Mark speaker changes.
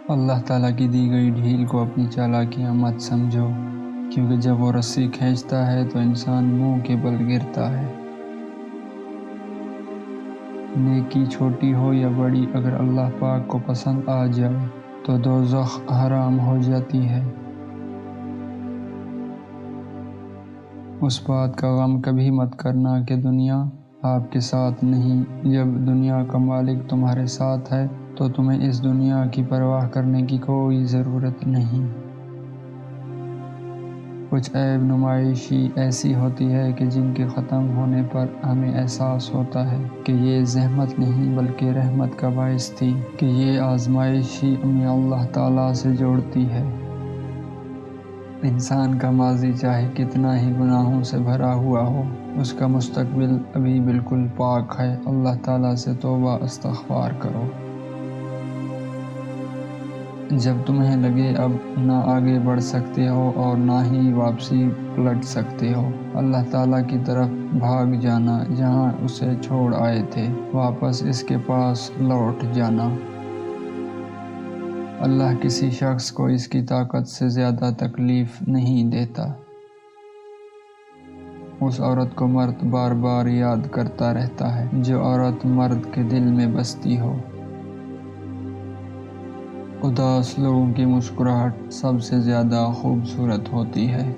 Speaker 1: اللہ تعالیٰ کی دی گئی ڈھیل کو اپنی چالاکیاں مت سمجھو، کیونکہ جب وہ رسی کھینچتا ہے تو انسان منہ کے بل گرتا ہے۔ نیکی چھوٹی ہو یا بڑی، اگر اللہ پاک کو پسند آ جائے تو دوزخ حرام ہو جاتی ہے۔ اس بات کا غم کبھی مت کرنا کہ دنیا آپ کے ساتھ نہیں۔ جب دنیا کا مالک تمہارے ساتھ ہے تو تمہیں اس دنیا کی پرواہ کرنے کی کوئی ضرورت نہیں۔ کچھ عیب نمائشی ایسی ہوتی ہے کہ جن کے ختم ہونے پر ہمیں احساس ہوتا ہے کہ یہ زحمت نہیں بلکہ رحمت کا باعث تھی، کہ یہ آزمائش ہی ہمیں اللہ تعالیٰ سے جوڑتی ہے۔ انسان کا ماضی چاہے کتنا ہی گناہوں سے بھرا ہوا ہو، اس کا مستقبل ابھی بالکل پاک ہے۔ اللہ تعالیٰ سے توبہ استغفار کرو۔ جب تمہیں لگے اب نہ آگے بڑھ سکتے ہو اور نہ ہی واپسی پلٹ سکتے ہو، اللہ تعالیٰ کی طرف بھاگ جانا، جہاں اسے چھوڑ آئے تھے واپس اس کے پاس لوٹ جانا۔ اللہ کسی شخص کو اس کی طاقت سے زیادہ تکلیف نہیں دیتا۔ اس عورت کو مرد بار بار یاد کرتا رہتا ہے جو عورت مرد کے دل میں بستی ہو۔ اداس لوگوں کی مسکراہٹ سب سے زیادہ خوبصورت ہوتی ہے۔